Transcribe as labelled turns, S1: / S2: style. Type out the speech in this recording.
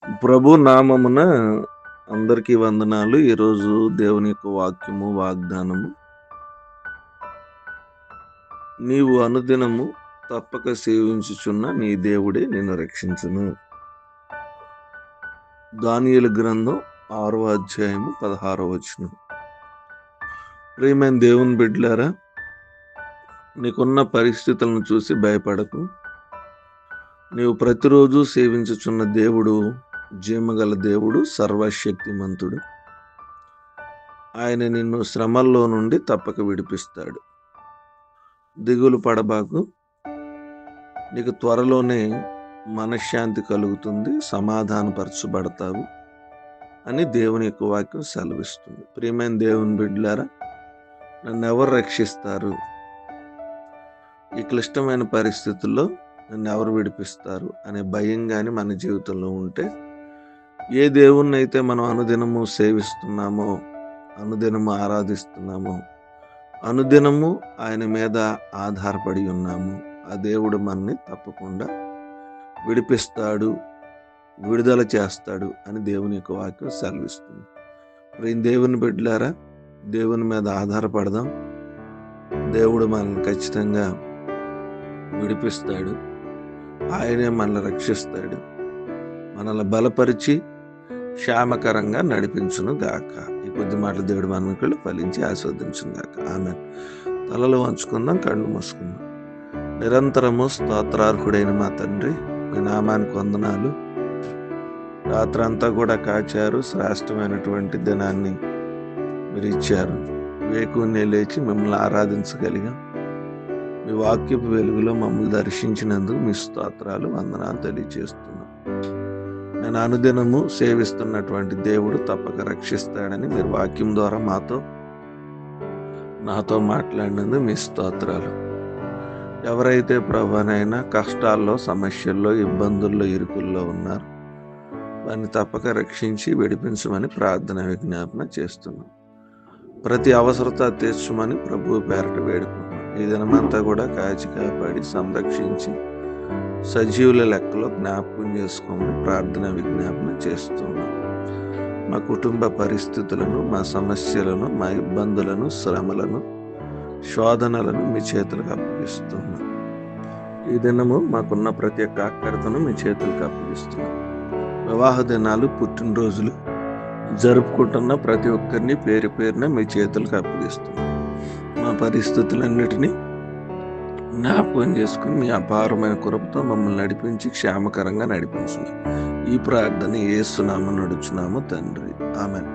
S1: ప్రభు నామమున అందరికీ వందనాలు. ఈరోజు దేవుని యొక్క వాక్యము, వాగ్దానము. నీవు అనుదినము తప్పక సేవించుచున్న నీ దేవుడే నిన్ను రక్షించును. దానియేలు గ్రంథం 6వ అధ్యాయము 16వ వచనం. ప్రియమైన దేవుని బిడ్డలారా, నీకున్న పరిస్థితులను చూసి భయపడకు. నీవు ప్రతిరోజు సేవించుచున్న దేవుడు జీవగల దేవుడు, సర్వశక్తిమంతుడు. ఆయన నిన్ను శ్రమల్లో నుండి తప్పక విడిపిస్తాడు. దిగులు పడబాకు. నీకు త్వరలోనే మనశ్శాంతి కలుగుతుంది, సమాధానపరచబడతావు అని దేవుని యొక్క వాక్యం సెలవిస్తుంది. ప్రియమైన దేవుని బిడ్డలారా, నన్ను ఎవరు రక్షిస్తారు? ఈ క్లిష్టమైన పరిస్థితుల్లో నన్ను ఎవరు విడిపిస్తారు అనే భయం కానీ మన జీవితంలో ఉంటే, ఏ దేవుణ్ణి అయితే మనం అనుదినము సేవిస్తున్నామో, అనుదినము ఆరాధిస్తున్నామో, అనుదినము ఆయన మీద ఆధారపడి ఉన్నాము, ఆ దేవుడు మనని తప్పకుండా విడిపిస్తాడు, విడుదల చేస్తాడు అని దేవుని యొక్క వాక్యం సెలవిస్తుంది. ప్రియ దేవుని బిడ్డలారా, దేవుని మీద ఆధారపడదాం. దేవుడు మనల్ని ఖచ్చితంగా విడిపిస్తాడు. ఆయనే మనల్ని రక్షిస్తాడు. మనల్ని బలపరిచి క్షేమకరంగా నడిపించును గాక. ఈ కొద్ది మాటలు దేవుడు మనకులు ఫలించి ఆస్వాదించును గాక. ఆమెన్. తలలు వంచుకుందాం, కళ్ళు మూసుకుందాం. నిరంతరము స్తోత్రార్హుడైన మా తండ్రి, మీ నామానికి వందనాలు. రాత్రంతా కూడా కాచారు, శ్రేష్టమైనటువంటి దినాన్ని మీరు ఇచ్చారు. వేకునే లేచి మిమ్మల్ని ఆరాధించగలిగాం. మీ వాక్యపు వెలుగులో మమ్మల్ని దర్శించినందుకు మీ స్తోత్రాలు, వందనాలు తెలియజేస్తున్నాం. నేను అనుదినము సేవిస్తున్నటువంటి దేవుడు తప్పక రక్షిస్తాడని మీరు వాక్యం ద్వారా నాతో మాట్లాడినందుకు మీ స్తోత్రాలు. ఎవరైతే ప్రభువనైనా కష్టాల్లో, సమస్యల్లో, ఇబ్బందుల్లో, ఇరుకుల్లో ఉన్నారు, వారిని తప్పక రక్షించి విడిపించమని ప్రార్థన విజ్ఞాపన చేస్తున్నాం. ప్రతి అవసరత తీర్చమని ప్రభువు పేరట వేడుకుంటున్నాం. ఈ దినమంతా కూడా కాచి కాపాడి సంరక్షించి సజీవుల లెక్కలో జ్ఞాపకం చేసుకోమని ప్రార్థన విజ్ఞాపన చేస్తున్నాం. మా కుటుంబ పరిస్థితులను, మా సమస్యలను, మా ఇబ్బందులను, శ్రమలను, శోధనలను మీ చేతులకు అప్పగిస్తున్నాం. ఈ దినము మాకున్న ప్రతి ఒక్క అక్కరతను మీ చేతులకు అప్పగిస్తున్నాం. వివాహ దినాలు, పుట్టినరోజులు జరుపుకుంటున్న ప్రతి ఒక్కరిని పేరు పేరున మీ చేతులకు అప్పగిస్తున్నాం. మా పరిస్థితులన్నిటినీ జ్ఞాపకం చేసుకుని మీ అపారమైన కృపతో మమ్మల్ని నడిపించి క్షేమకరంగా నడిపించండి. ఈ ప్రార్థన యేసు నామమున అడుగుచున్నాము తండ్రి. ఆమేన్.